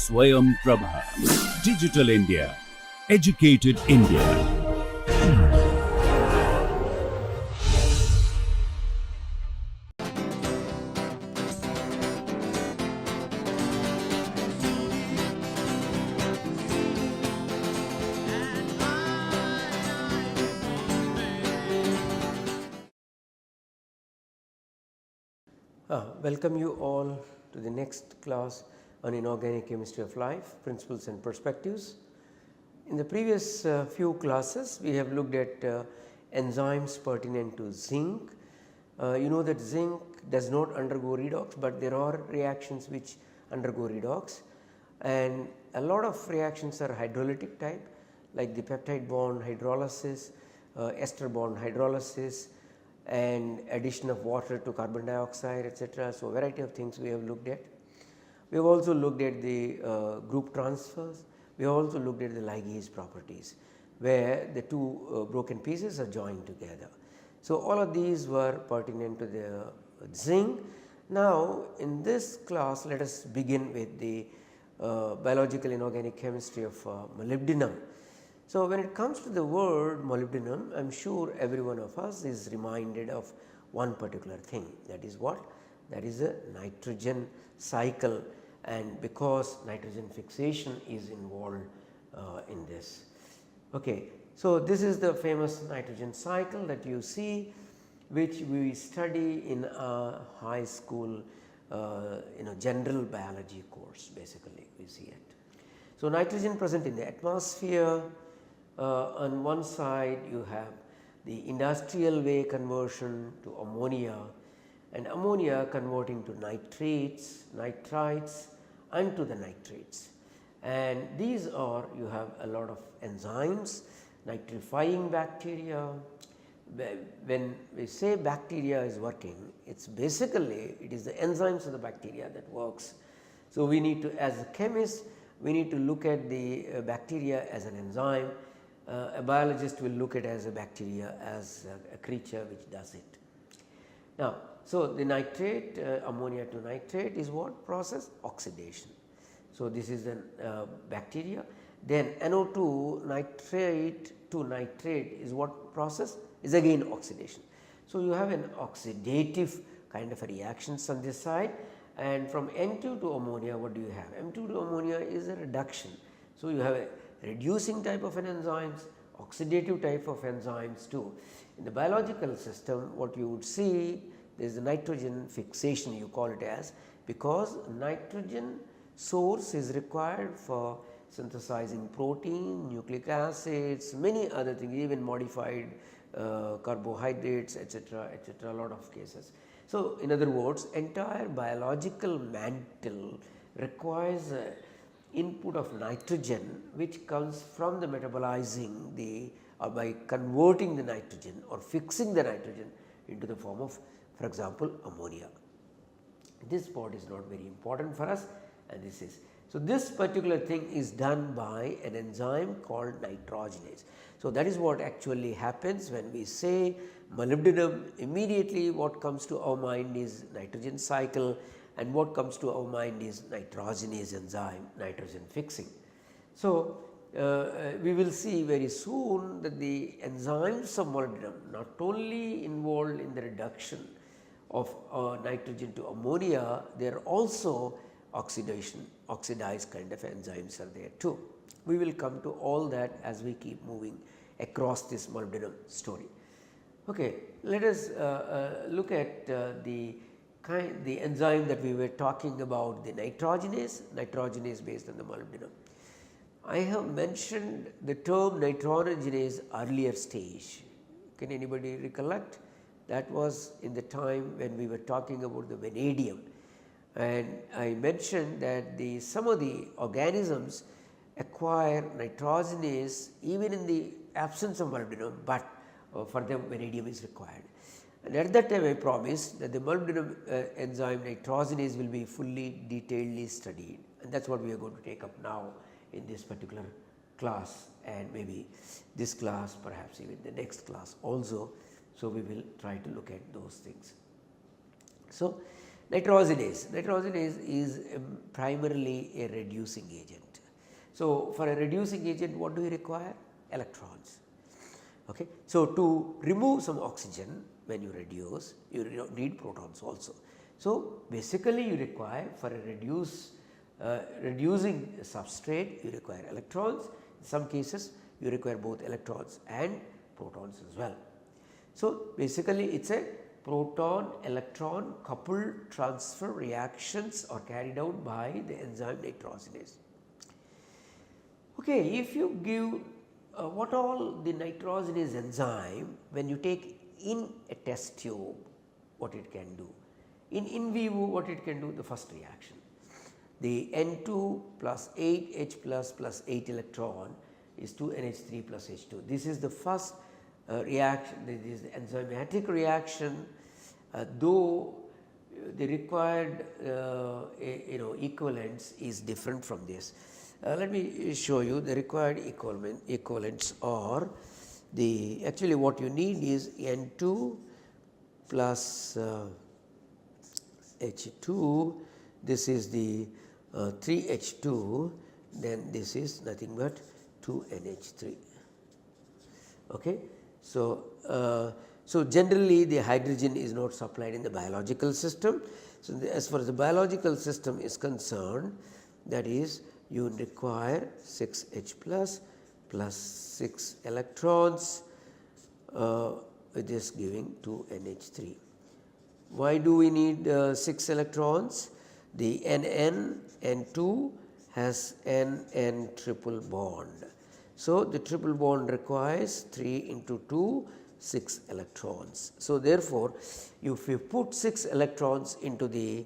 Swayam Prabha. Digital India. Educated India. Welcome you all to the next class on Inorganic Chemistry of Life, Principles and Perspectives. In the previous few classes, we have looked at enzymes pertinent to zinc. You know that zinc does not undergo redox, but there are reactions which undergo redox, and a lot of reactions are hydrolytic type, like the peptide bond hydrolysis, ester bond hydrolysis, and addition of water to carbon dioxide, etc. So, variety of things we have looked at. We have also looked at the group transfers. We have also looked at the ligase properties, where the two broken pieces are joined together. So, all of these were pertinent to the zinc. Now, in this class, let us begin with the biological inorganic chemistry of molybdenum. So, when it comes to the word molybdenum, I am sure every one of us is reminded of one particular thing, that is what? That is a nitrogen cycle, and because nitrogen fixation is involved in this. Okay. So, this is the famous nitrogen cycle that you see, which we study in a high school general biology course, basically we see it. So, nitrogen present in the atmosphere. On one side you have the industrial way conversion to ammonia, and ammonia converting to nitrates, nitrites and to the nitrates, and these are, you have a lot of enzymes, nitrifying bacteria. When we say bacteria is working, it is basically it is the enzymes of the bacteria that works. So, we need to, as a chemist, we need to look at the bacteria as an enzyme. A biologist will look at it as a bacteria, as a creature which does it. Now, so the nitrate, ammonia to nitrate is what process? Oxidation. So, this is the bacteria. Then NO2 nitrate to nitrate is what process? Is again oxidation. So, you have an oxidative kind of a reactions on this side, and from N2 to ammonia, what do you have? M2 to ammonia is a reduction. So, you have a reducing type of an enzymes, oxidative type of enzymes too. In the biological system, what you would see, there is a nitrogen fixation, you call it as, because nitrogen source is required for synthesizing protein, nucleic acids, many other things, even modified carbohydrates, etc., etc., a lot of cases. So, in other words, entire biological mantle requires input of nitrogen, which comes from the metabolizing the, or by converting the nitrogen or fixing the nitrogen into the form of, for example, ammonia. This part is not very important for us, and this is. So, this particular thing is done by an enzyme called nitrogenase. So, that is what actually happens when we say molybdenum. Immediately what comes to our mind is nitrogen cycle, and what comes to our mind is nitrogenase enzyme, nitrogen fixing. So, we will see very soon that the enzymes of molybdenum not only involved in the reduction of nitrogen to ammonia, they are also oxidized kind of enzymes are there too. We will come to all that as we keep moving across this molybdenum story. Okay, let us look at the enzyme that we were talking about, the nitrogenase based on the molybdenum. I have mentioned the term nitrogenase earlier stage. Can anybody recollect? That was in the time when we were talking about the vanadium, and I mentioned that some of the organisms acquire nitrogenase even in the absence of molybdenum, but for them vanadium is required. And at that time I promised that the molybdenum enzyme nitrogenase will be fully detailedly studied, and that is what we are going to take up now in this particular class, and maybe this class, perhaps even the next class also. So, we will try to look at those things. So, Nitrogenase. Nitrogenase is primarily a reducing agent. So, for a reducing agent what do we require? Electrons. Okay. So, to remove some oxygen when you reduce, you need protons also. So, basically you require for a reducing substrate you require electrons. In some cases you require both electrons and protons as well. So, basically it is a proton electron coupled transfer reactions are carried out by the enzyme nitrogenase. Okay, if you give what all the nitrogenase enzyme, when you take in a test tube, what it can do? In vivo, what it can do? The first reaction. The N2 plus 8H plus 8 electron is 2NH3 plus H2. This is the first reaction, this is the enzymatic reaction, though the required equivalence is different from this. Let me show you the required equivalents are the actually what you need is N2 plus H2, this is the 3H2, then this is nothing but 2NH3. Okay. So, so generally the hydrogen is not supplied in the biological system. So, as far as the biological system is concerned, that is you require 6H plus 6 electrons, this giving 2NH3. Why do we need 6 electrons? The N2 has N triple bond. So, the triple bond requires 3 into 2, 6 electrons. So, therefore, if you put 6 electrons into the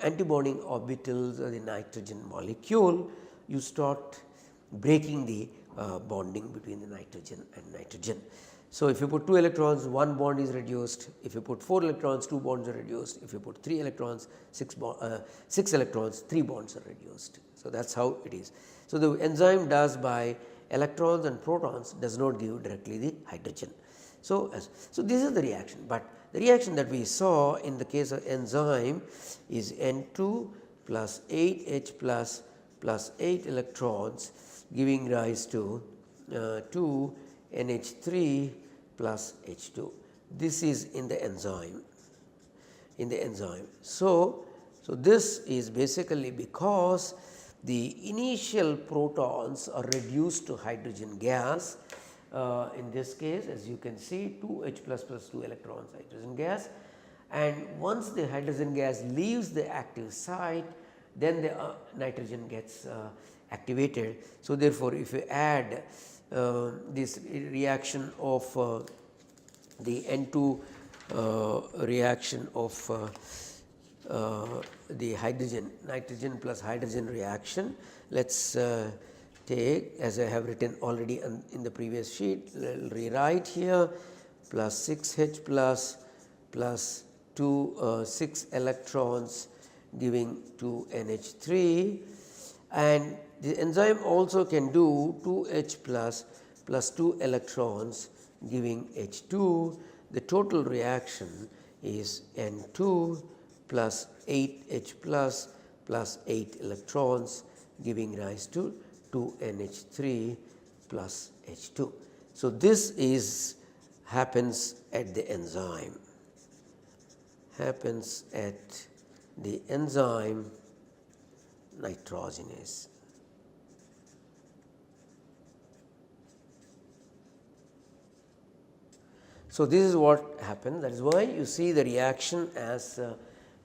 antibonding orbitals of the nitrogen molecule, you start breaking the bonding between the nitrogen and nitrogen. So, if you put 2 electrons, 1 bond is reduced. If you put 4 electrons, 2 bonds are reduced. If you put 3 electrons, 6 electrons, 3 bonds are reduced. So, that is how it is. So, the enzyme does by electrons and protons, does not give directly the hydrogen. So, this is the reaction, but the reaction that we saw in the case of enzyme is N2 plus 8H plus 8 electrons giving rise to 2NH3 plus H2. This is in the enzyme. So, this is basically because the initial protons are reduced to hydrogen gas. In this case, as you can see, 2H plus 2 electrons hydrogen gas, and once the hydrogen gas leaves the active site, then the nitrogen gets activated. So, therefore, if you add this reaction of the N2 reaction of the nitrogen plus hydrogen reaction, let us take, as I have written already in the previous sheet, I will rewrite here, plus 6H plus 6 electrons giving 2NH3, and the enzyme also can do 2H plus 2 electrons giving H2. The total reaction is N2 plus 8H plus 8 electrons giving rise to 2NH3 plus H2. So, this happens at the enzyme, nitrogenase. So, this is what happens, that is why you see the reaction as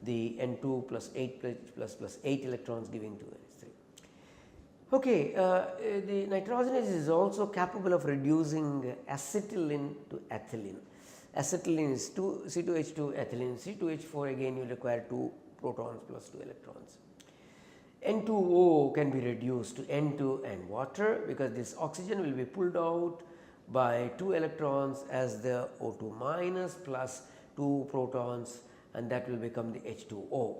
the N2 plus 8 plus 8 electrons giving 2NH3. Okay, the nitrogenase is also capable of reducing acetylene to ethylene. Acetylene is C2H2 ethylene, C2H4 again you require 2 protons plus 2 electrons. N2O can be reduced to N2 and water, because this oxygen will be pulled out by 2 electrons as the O2 minus plus 2 protons, and that will become the H2O.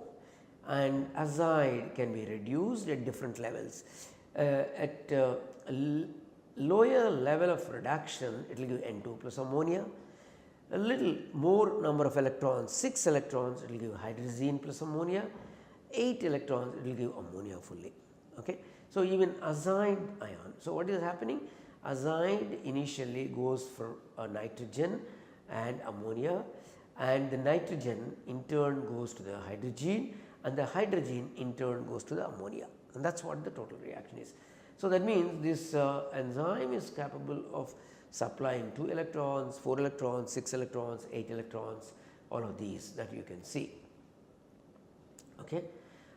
And azide can be reduced at different levels. At a lower level of reduction, it will give N2 plus ammonia. a little more number of electrons, 6 electrons, it will give hydrazine plus ammonia, 8 electrons, it will give ammonia fully. Okay. So, even azide ion. So, what is happening? Azide initially goes for a nitrogen and ammonia, and the nitrogen in turn goes to the hydrogen, and the hydrogen in turn goes to the ammonia, and that is what the total reaction is. So, that means this enzyme is capable of supplying 2 electrons, 4 electrons, 6 electrons, 8 electrons, all of these that you can see. Okay.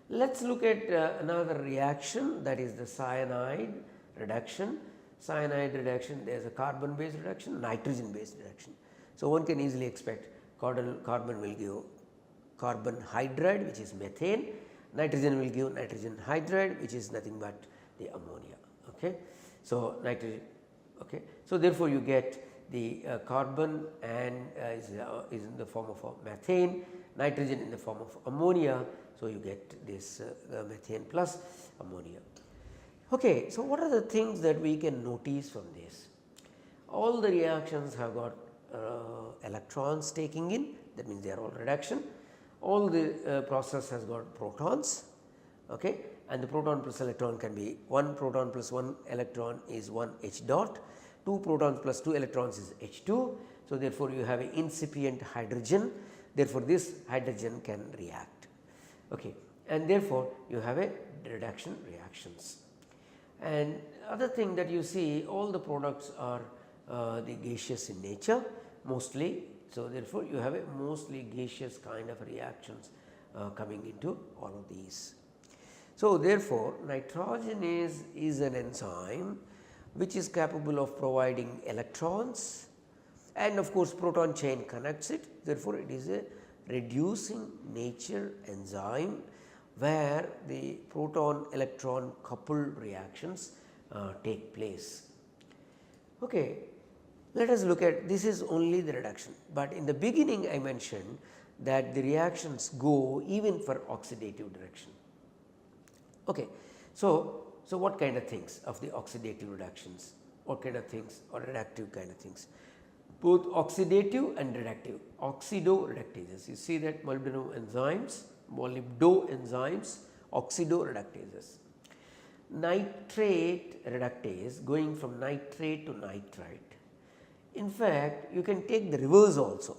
Let us look at another reaction, that is the cyanide reduction. Cyanide reduction, there is a carbon based reduction, nitrogen based reduction. So, one can easily expect carbon will give carbon hydride, which is methane, nitrogen will give nitrogen hydride, which is nothing but the ammonia. Okay. So, nitrogen. Okay. So, therefore, you get the carbon and is in the form of methane, nitrogen in the form of ammonia. So, you get this methane plus ammonia. Okay. So, what are the things that we can notice from this? All the reactions have got electrons taking in, that means they are all reduction. All the process has got protons, okay, and the proton plus electron can be 1 proton plus 1 electron is 1 H dot, 2 protons plus 2 electrons is H2. So, therefore, you have an incipient hydrogen, therefore, this hydrogen can react, okay, and therefore, you have a reduction reactions. And other thing that you see, all the products are the gaseous in nature mostly. So, therefore, you have a mostly gaseous kind of reactions coming into all of these. So, therefore, nitrogenase is an enzyme which is capable of providing electrons, and of course, proton chain connects it. Therefore, it is a reducing nature enzyme where the proton electron coupled reactions take place. Okay. Let us look at, this is only the reduction, but in the beginning I mentioned that the reactions go even for oxidative direction. Okay. So, what kind of things of the oxidative reductions, what kind of things or reductive kind of things? Both oxidative and reductive, oxidoreductases. You see that molybdenum enzymes, oxidoreductases. Nitrate reductase going from nitrate to nitrite. In fact, you can take the reverse also,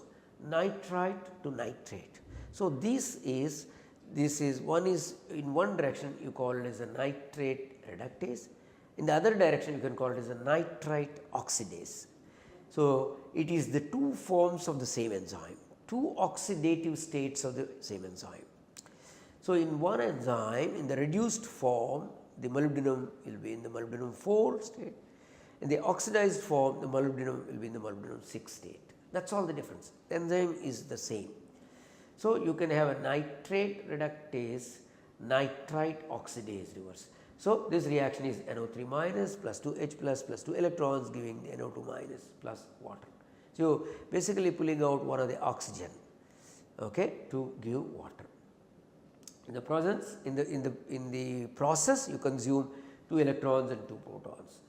nitrite to nitrate. So, this is one is in one direction you call it as a nitrate reductase, in the other direction you can call it as a nitrite oxidase. So, it is the two forms of the same enzyme, two oxidative states of the same enzyme. So, in one enzyme in the reduced form, the molybdenum will be in the molybdenum 4 state. In the oxidized form, the molybdenum will be in the molybdenum 6 state. That is all the difference. The enzyme is the same. So, you can have a nitrate reductase, nitrite oxidase reverse. So, this reaction is NO3 minus plus 2H plus 2 electrons giving the NO2 minus plus water. So, basically pulling out one of the oxygen, okay, to give water. In the process, in the process you consume 2 electrons and 2 protons.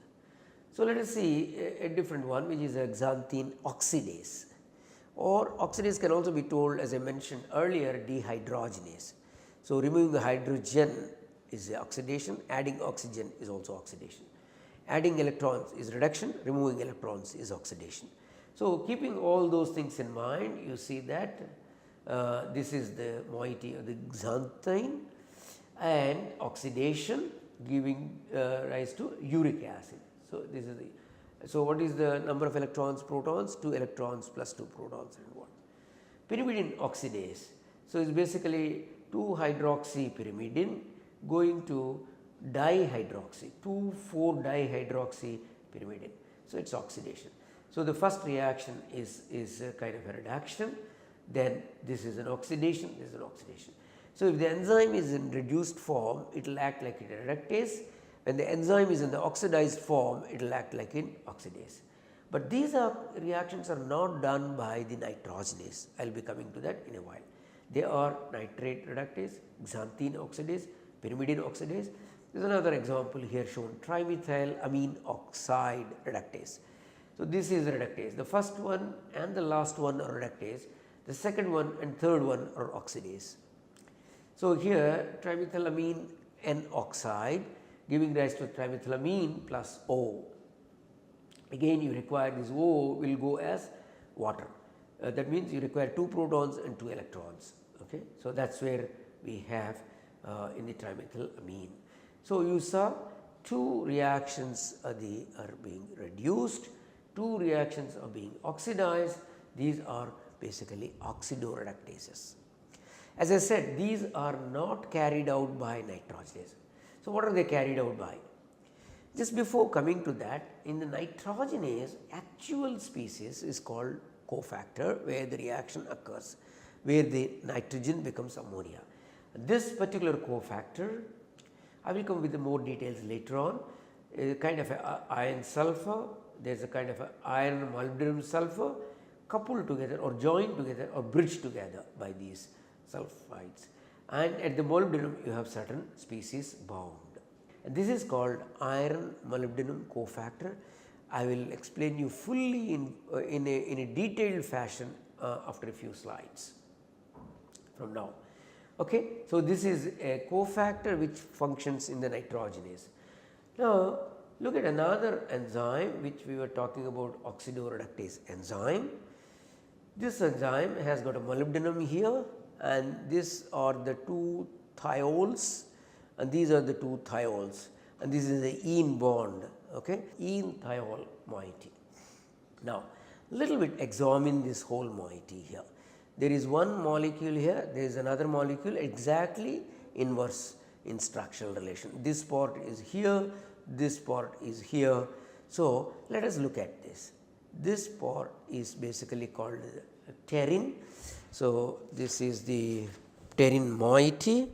So, let us see a different one, which is a xanthine oxidase, or oxidase can also be told, as I mentioned earlier, dehydrogenase. So, removing the hydrogen is oxidation, adding oxygen is also oxidation. Adding electrons is reduction, removing electrons is oxidation. So, keeping all those things in mind, you see that this is the moiety of the xanthine, and oxidation giving rise to uric acid. So, this is the, so what is the number of electrons, protons? 2 electrons plus 2 protons and 1. Pyrimidine oxidase. So, it is basically 2-hydroxy-pyrimidine going to dihydroxy, 2,4-dihydroxy pyrimidine. So, it is oxidation. So, the first reaction is a kind of a reduction, then this is an oxidation, this is an oxidation. So, if the enzyme is in reduced form, it will act like a reductase. When the enzyme is in the oxidized form, it will act like in oxidase. But these reactions are not done by the nitrogenase. I will be coming to that in a while. They are nitrate reductase, xanthine oxidase, pyrimidine oxidase. There is another example here shown, trimethylamine oxide reductase. So, this is reductase. The first one and the last one are reductase, the second one and third one are oxidase. So, here trimethylamine N oxide giving rise to trimethylamine plus O. Again you require this O will go as water. That means you require 2 protons and 2 electrons. Okay. So, that is where we have in the trimethylamine. So, you saw 2 reactions are being reduced, 2 reactions are being oxidized. These are basically oxidoreductases. As I said, these are not carried out by nitrogenase. So, what are they carried out by? Just before coming to that, in the nitrogenase, actual species is called cofactor, where the reaction occurs, where the nitrogen becomes ammonia. This particular cofactor, I will come with the more details later on, is a kind of a iron sulfur, there is a kind of a iron molybdenum sulfur coupled together or joined together or bridged together by these sulfides, and at the molybdenum you have certain species bound. And this is called iron molybdenum cofactor. I will explain you fully in a detailed fashion after a few slides from now. Okay. So, this is a cofactor which functions in the nitrogenase. Now, look at another enzyme which we were talking about, oxidoreductase enzyme. This enzyme has got a molybdenum here, and these are the 2 thiols and these are the 2 thiols, and this is the ene bond, okay, ene thiol moiety. Now, little bit examine this whole moiety here. There is one molecule here, there is another molecule exactly inverse in structural relation. This part is here, this part is here. So, let us look at this. This part is basically called pterin. So, this is the pterin moiety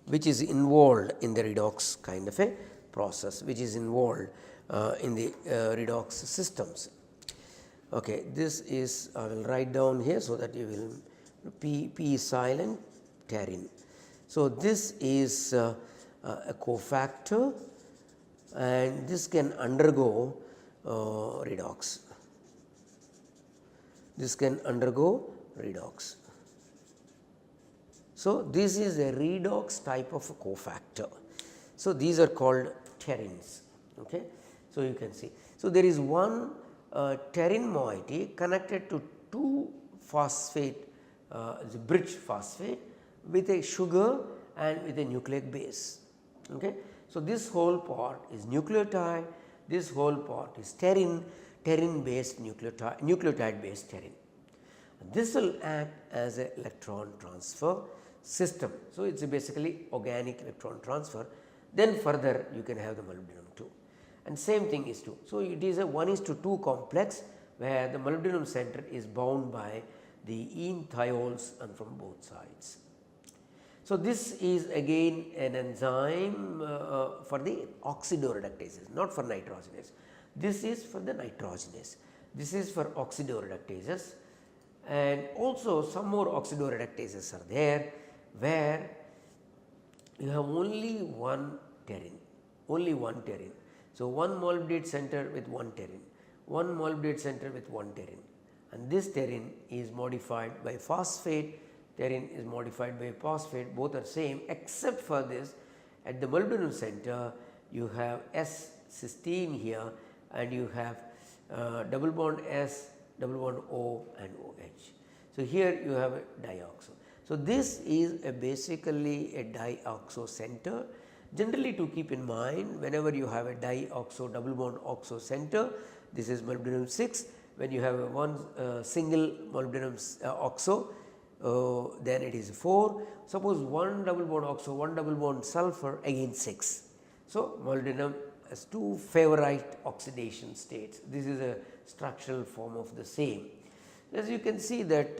which is involved in the redox kind of a process, which is involved in the redox systems. Okay, this is, I will write down here so that you will, P is silent, pterin. So, this is a cofactor, and this can undergo redox. This can undergo redox. So, this is a redox type of a cofactor. So, these are called pterins. Okay. So, you can see. So, there is one pterin moiety connected to 2 phosphate, the bridge phosphate with a sugar and with a nucleic base. Okay. So, this whole part is nucleotide, this whole part is pterin, pterin based nucleotide based pterin. This will act as an electron transfer system. So, it is basically organic electron transfer. Then further you can have the molybdenum too, and same thing is true. So, it is a 1:2 complex where the molybdenum center is bound by the ene thiols and from both sides. So, this is again an enzyme for the oxidoreductases, not for nitrogenase. This is for the nitrogenase, this is for oxidoreductases, and also some more oxidoreductases are there where you have only one pterin, only one pterin. So, one molybdate center with one pterin, one molybdate center with one pterin, and this pterin is modified by phosphate, pterin is modified by phosphate, both are same except for this. At the molybdenum center you have S cysteine here, and you have double bond S, double bond O and OH. So, here you have a dioxo. So, this is basically a dioxo center. Generally, to keep in mind, whenever you have a dioxo double bond oxo center, this is molybdenum 6. When you have a one single molybdenum oxo, then it is 4. Suppose one double bond oxo, one double bond sulfur, again 6. So, molybdenum has 2 favorite oxidation states. This is a structural form of the same. As you can see that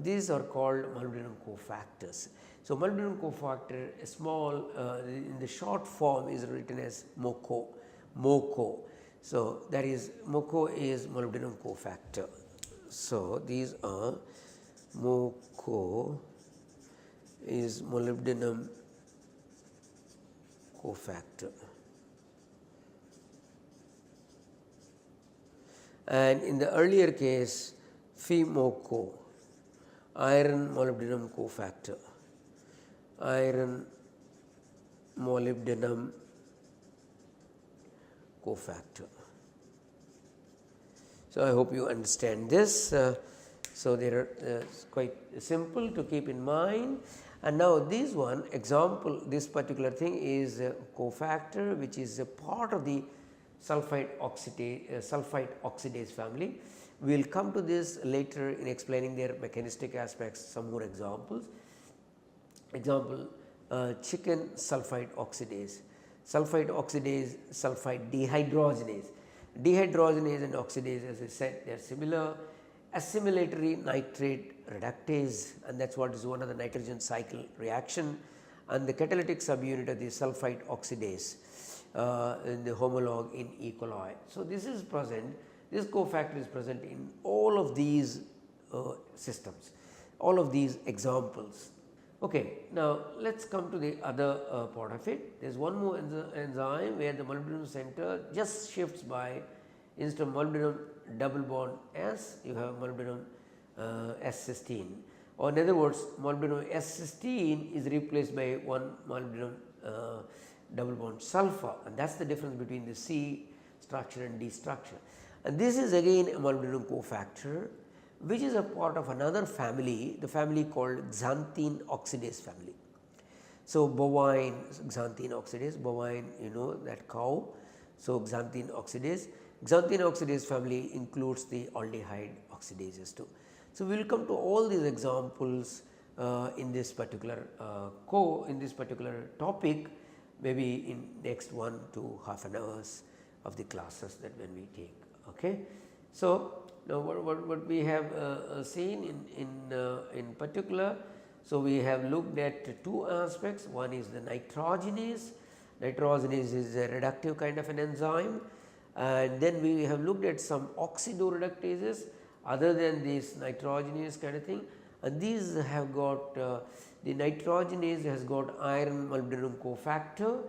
these are called molybdenum cofactors. So, molybdenum cofactor, a small in the short form is written as MoCo. So, that is MoCo is molybdenum cofactor. So, these are MoCo is molybdenum cofactor. and in the earlier case FeMoCo, iron molybdenum cofactor, iron molybdenum cofactor. So, I hope you understand this. So, they are quite simple to keep in mind, and now this one example, this particular thing is a cofactor which is a part of the sulfide oxidase family. We will come to this later in explaining their mechanistic aspects, some more examples. Example, chicken sulfide oxidase, sulfide dehydrogenase. Dehydrogenase and oxidase, as I said, they are similar. Assimilatory nitrate reductase, and that is what is one of the nitrogen cycle reaction, and the catalytic subunit of the sulfide oxidase in the homologue in E. coli. So, this is present, this cofactor is present in all of these systems, all of these examples. Okay, now let us come to the other part of it. There is one more enzyme where the molybdenum center just shifts by, instead of molybdenum double bond S, you have molybdenum S cysteine, or in other words molybdenum S cysteine is replaced by one molybdenum double bond sulfur, and that is the difference between the C structure and D structure. And this is again a molybdenum cofactor which is a part of another family, the family called xanthine oxidase family. So, bovine xanthine oxidase, bovine, you know, that cow. So, xanthine oxidase family includes the aldehyde oxidases too. So, we will come to all these examples in this particular topic, maybe in next 1 to half an hours of the classes that when we take. Okay. So, now what we have seen in particular, so we have looked at two aspects. One is the nitrogenase. Nitrogenase is a reductive kind of an enzyme, and then we have looked at some oxidoreductases other than this nitrogenase kind of thing, and these have got the nitrogenase has got iron molybdenum cofactor,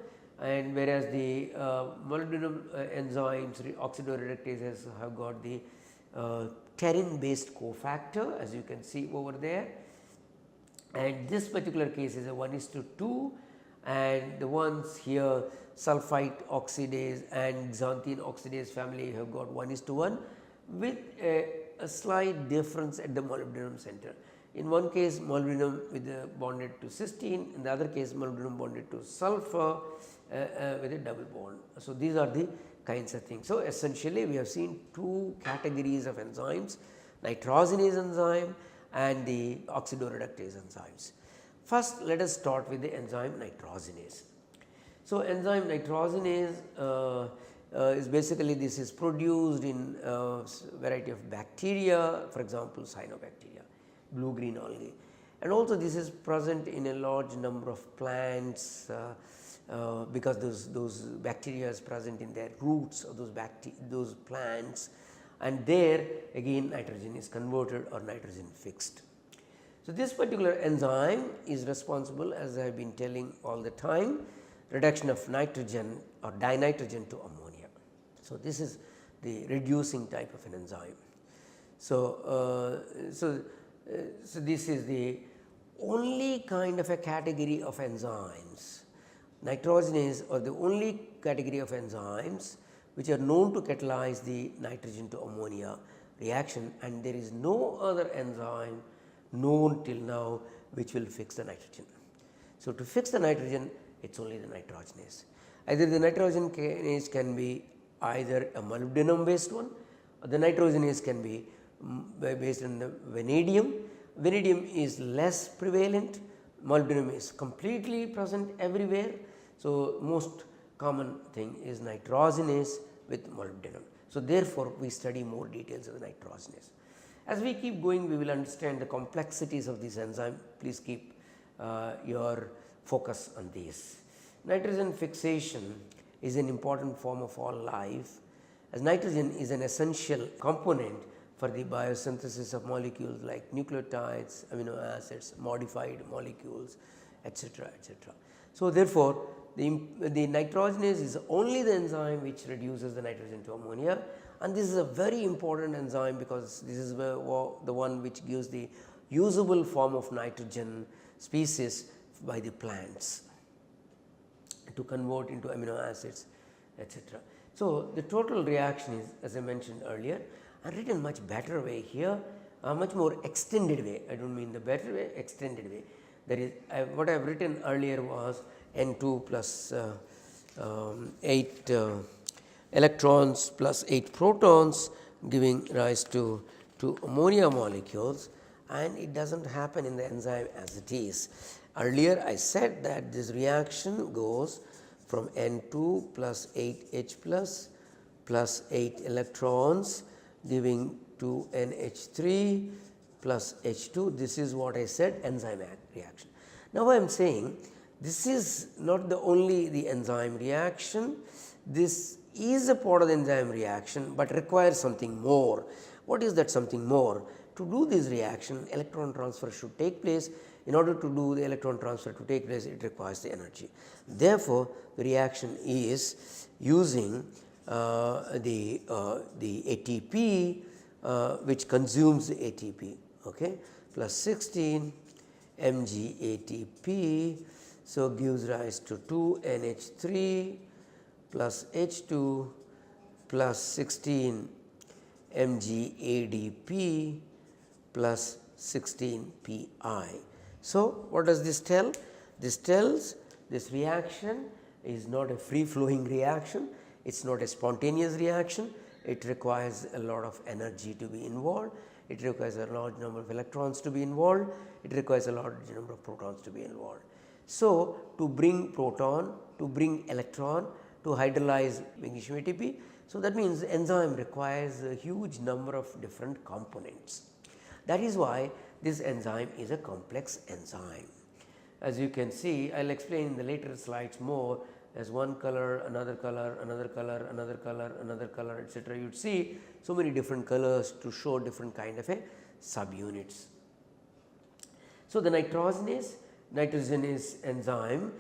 and whereas the molybdenum enzymes oxidoreductases have got the pterin based cofactor, as you can see over there, and this particular case is a 1:2, and the ones here sulfite oxidase and xanthine oxidase family have got 1:1 with a slight difference at the molybdenum center. In one case molybdenum with bonded to cysteine, in the other case molybdenum bonded to sulfur with a double bond. So, these are the kinds of things. So, essentially we have seen two categories of enzymes, nitrogenase enzyme and the oxidoreductase enzymes. First, let us start with the enzyme nitrogenase. So, enzyme nitrogenase is basically, this is produced in variety of bacteria, for example cyanobacteria, blue green algae, and also this is present in a large number of plants because those bacteria is present in their roots of those plants, and there again nitrogen is converted or nitrogen fixed. So, this particular enzyme is responsible, as I have been telling all the time, reduction of nitrogen or dinitrogen to ammonia. So, this is the reducing type of an enzyme. So, this is the only kind of a category of enzymes. Nitrogenase are the only category of enzymes which are known to catalyze the nitrogen to ammonia reaction, and there is no other enzyme known till now which will fix the nitrogen. So, to fix the nitrogen, it is only the nitrogenase. Either the nitrogenase can be either a molybdenum based one, or the nitrogenase can be based on the vanadium. Vanadium is less prevalent, molybdenum is completely present everywhere. So, most common thing is nitrogenase with molybdenum. So, therefore, we study more details of the nitrogenase. As we keep going, we will understand the complexities of this enzyme. Please keep your focus on these. Nitrogen fixation is an important form of all life, as nitrogen is an essential component for the biosynthesis of molecules like nucleotides, amino acids, modified molecules, etc., etc. So, therefore, the nitrogenase is only the enzyme which reduces the nitrogen to ammonia, and this is a very important enzyme because this is the one which gives the usable form of nitrogen species by the plants to convert into amino acids, etc. So, the total reaction is, as I mentioned earlier, I written much better way here, a much more extended way. I do not mean the better way, extended way. That is, what I have written earlier was N2 plus 8 electrons plus 8 protons giving rise to 2 ammonia molecules, and it does not happen in the enzyme as it is. Earlier I said that this reaction goes from N2 plus 8H plus 8 electrons giving 2 NH3 plus H2. This is what I said, enzyme reaction. Now I am saying this is not the only the enzyme reaction, this is a part of the enzyme reaction, but requires something more. What is that something more? To do this reaction, electron transfer should take place. In order to do the electron transfer to take place, it requires the energy. Therefore, the reaction is using the ATP which consumes the ATP, okay, plus 16 mg ATP. So, gives rise to 2 NH3 plus H2 plus 16 mg ADP plus 16 Pi. So, what does this tell? This tells this reaction is not a free flowing reaction, it is not a spontaneous reaction, it requires a lot of energy to be involved, it requires a large number of electrons to be involved, it requires a large number of protons to be involved. So, to bring proton, to bring electron, to hydrolyze magnesium ATP, so that means the enzyme requires a huge number of different components. That is why this enzyme is a complex enzyme. As you can see, I will explain in the later slides more, as one color, another color, another color, another color, another color, etc. You would see so many different colors to show different kind of a subunits. So, the nitrogenase enzyme,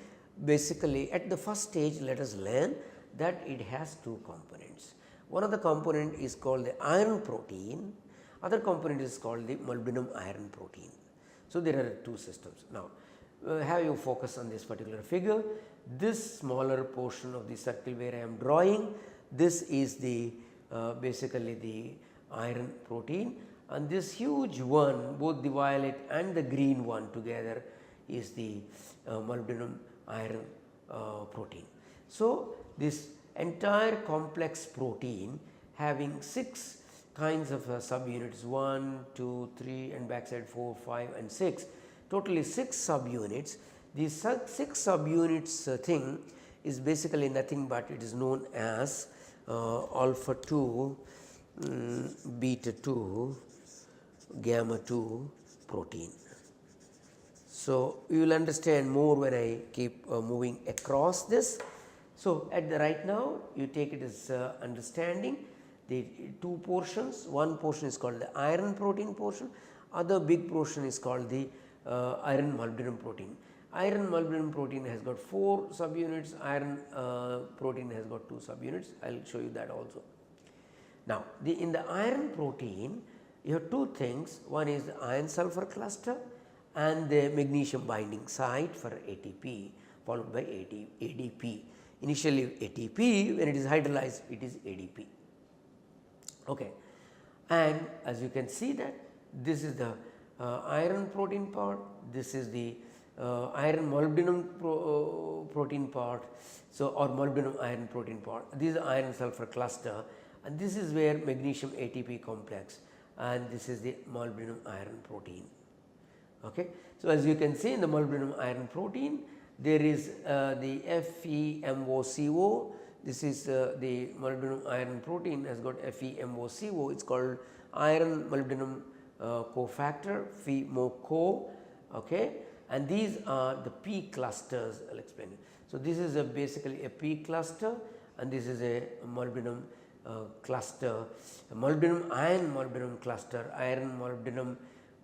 basically at the first stage let us learn that it has two components. One of the component is called the iron protein, other component is called the molybdenum iron protein. So, there are two systems. Now, have you focus on this particular figure. This smaller portion of the circle where I am drawing, this is the basically the iron protein, and this huge one, both the violet and the green one together, is the molybdenum iron protein. So, this entire complex protein having 6 kinds of subunits, 1, 2, 3 and backside 4, 5 and 6, totally 6 subunits. These 6 subunits thing is basically nothing but it is known as alpha 2, beta 2, gamma 2 protein. So, you will understand more when I keep moving across this. So, at the right now you take it as understanding the two portions. One portion is called the iron protein portion, other big portion is called the iron molybdenum protein. Iron molybdenum protein has got 4 subunits, iron protein has got 2 subunits. I will show you that also. Now, in the iron protein you have 2 things, one is the iron sulfur cluster and the magnesium binding site for ATP followed by ADP. Initially ATP, when it is hydrolyzed it is ADP. Okay. And as you can see that this is the iron protein part, this is the iron molybdenum protein part, so or molybdenum iron protein part. This is the iron sulfur cluster, and this is where magnesium ATP complex, and this is the molybdenum iron protein. Okay. So, as you can see in the molybdenum iron protein, there is the FeMOCO. This is the molybdenum iron protein has got FeMOCO. It is called iron molybdenum cofactor, FeMOCO. Okay. And these are the P clusters, I will explain it. So, this is basically a P cluster and this is a molybdenum cluster, a molybdenum iron molybdenum cluster, iron molybdenum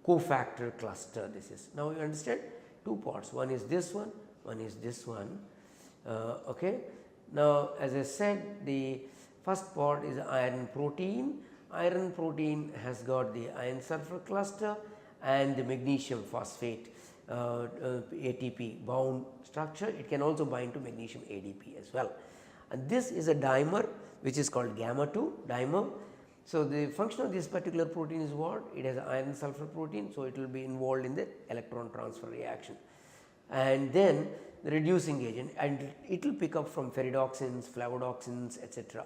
cofactor cluster. This is, now you understand 2 parts, one is this one is this one. Okay. Now, as I said, the First part is iron protein. Iron protein has got the iron sulfur cluster and the magnesium phosphate ATP bound structure. It can also bind to magnesium ADP as well. And this is a dimer which is called gamma 2 dimer. So, the function of this particular protein is what? It has iron sulfur protein. So, it will be involved in the electron transfer reaction, and then the reducing agent, and it will pick up from ferridoxins, flavodoxins, etc.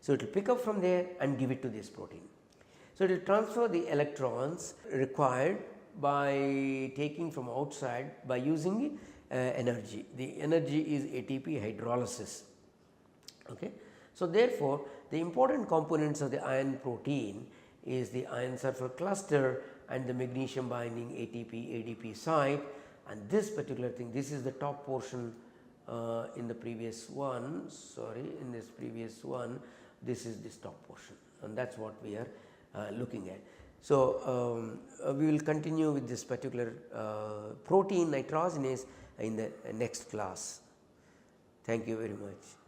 So, it will pick up from there and give it to this protein. So, it will transfer the electrons required by taking from outside by using energy. The energy is ATP hydrolysis. Okay. So, therefore, the important components of the iron protein is the iron sulfur cluster and the magnesium binding ATP ADP site, and this particular thing, this is the top portion in the previous one, in this previous one, this is this top portion, and that is what we are looking at. So, we will continue with this particular protein nitrogenase in the next class. Thank you very much.